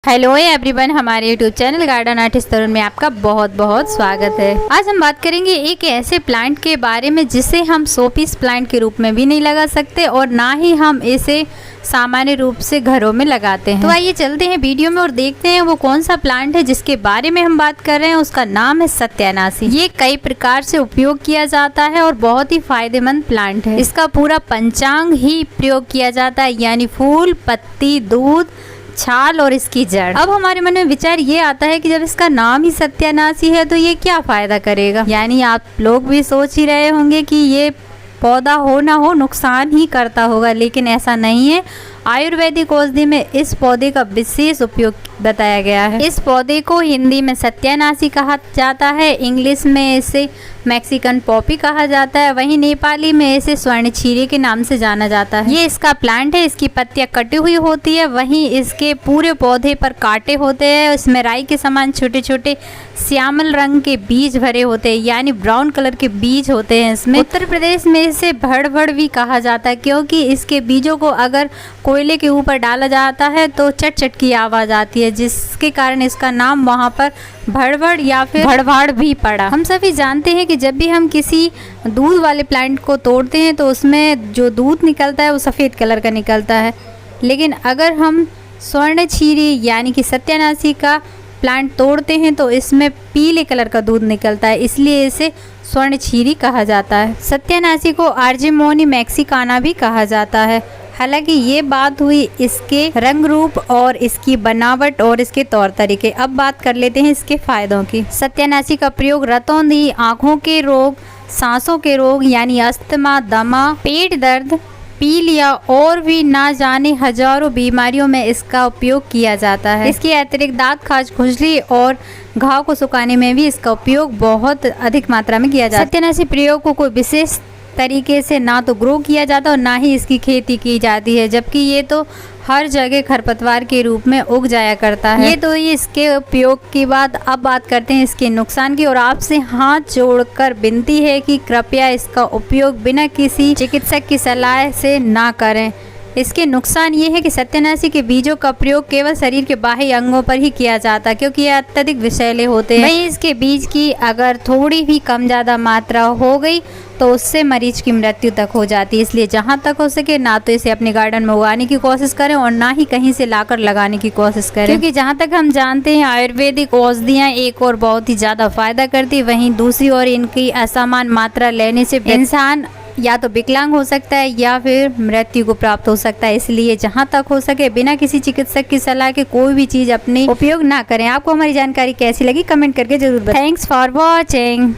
Hello everyone, हमारे YouTube channel garden artist तरुण में आपका बहुत बहुत स्वागत है। आज हम बात करेंगे एक ऐसे प्लांट के बारे में जिसे हम शोपीस प्लांट के रूप में भी नहीं लगा सकते और ना ही हम इसे सामान्य रूप से घरों में लगाते हैं। तो आइए चलते हैं वीडियो में और देखते हैं वो कौन सा प्लांट है जिसके बारे में हम बात कर रहे हैं। उसका नाम है सत्यानाशी। ये कई प्रकार से उपयोग किया जाता है और बहुत ही फायदेमंद प्लांट है। इसका पूरा पंचांग ही प्रयोग किया जाता है, यानी फूल, पत्ती, दूध, छाल और इसकी जड़। अब हमारे मन में विचार ये आता है कि जब इसका नाम ही सत्यानाशी है तो ये क्या फायदा करेगा। यानी आप लोग भी सोच ही रहे होंगे कि ये पौधा हो ना हो नुकसान ही करता होगा, लेकिन ऐसा नहीं है। आयुर्वेदिक औषधि में इस पौधे का विशेष उपयोग बताया गया है। इस पौधे को हिंदी में सत्यानाशी कहा जाता है, इंग्लिश में इसे मैक्सिकन पॉपी कहा जाता है, वहीं नेपाली में इसे स्वर्णक्षीरी के नाम से जाना जाता है। ये इसका प्लांट है। इसकी पत्तियां कटी हुई होती है, वहीं इसके पूरे पौधे पर कांटे होते हैं। इसमें राई के समान छोटे छोटे श्यामल रंग के बीज भरे होते हैं, यानी ब्राउन कलर के बीज होते हैं इसमें। उत्तर प्रदेश में इसे भड़ भी कहा जाता है, क्योंकि इसके बीजों को अगर कोयले के ऊपर डाला जाता है तो चट चट की आवाज़ आती है, जिसके कारण इसका नाम वहाँ पर भड़भड़ या फिर भड़भाड़ भी पड़ा। हम सभी जानते हैं कि जब भी हम किसी दूध वाले प्लांट को तोड़ते हैं तो उसमें जो दूध निकलता है वो सफ़ेद कलर का निकलता है, लेकिन अगर हम स्वर्णक्षीरी यानी कि सत्यानाशी का प्लांट तोड़ते हैं तो इसमें पीले कलर का दूध निकलता है, इसलिए इसे स्वर्णक्षीरी कहा जाता है। सत्यानाशी को आर्जिमोनी मैक्सिकाना भी कहा जाता है। हालांकि ये बात हुई इसके रंग रूप और इसकी बनावट और इसके तौर तरीके। अब बात कर लेते हैं इसके फायदों की। सत्यानाशी का प्रयोग रतौंधी, आँखों के रोग, सांसों के रोग यानी अस्थमा, दमा, पेट दर्द, पीलिया और भी ना जाने हजारों बीमारियों में इसका उपयोग किया जाता है। इसके अतिरिक्त दांत, खाज, खुजली और घाव को सुखाने में भी इसका उपयोग बहुत अधिक मात्रा में किया जाता है। सत्यानाशी प्रयोग को कोई विशेष तरीके से ना तो ग्रो किया जाता और ना ही इसकी खेती की जाती है, जबकि ये तो हर जगह खरपतवार के रूप में उग जाया करता है। ये तो ये इसके उपयोग की बात। अब बात करते हैं इसके नुकसान की, और आपसे हाथ जोड़कर विनती है कि कृपया इसका उपयोग बिना किसी चिकित्सक की सलाह से ना करें। इसके नुकसान ये है कि सत्यानाशी के बीजों का प्रयोग केवल शरीर के बाह्य अंगों पर ही किया जाता है, क्योंकि ये अत्यधिक विषैले होते हैं। वहीं इसके बीज की अगर थोड़ी भी कम ज़्यादा मात्रा हो गई तो उससे मरीज की मृत्यु तक हो जाती है। इसलिए जहाँ तक हो सके ना तो इसे अपने गार्डन में उगाने की कोशिश करें और ना ही कहीं से लाकर लगाने की कोशिश करें, क्योंकि जहाँ तक हम जानते हैं आयुर्वेदिक औषधियाँ एक और बहुत ही ज़्यादा फायदा करती, वहीं दूसरी ओर इनकी असमान मात्रा लेने से इंसान या तो विकलांग हो सकता है या फिर मृत्यु को प्राप्त हो सकता है। इसलिए जहाँ तक हो सके बिना किसी चिकित्सक की सलाह के कोई भी चीज़ अपने उपयोग ना करें। आपको हमारी जानकारी कैसी लगी कमेंट करके जरूर बताएं। Thanks for watching.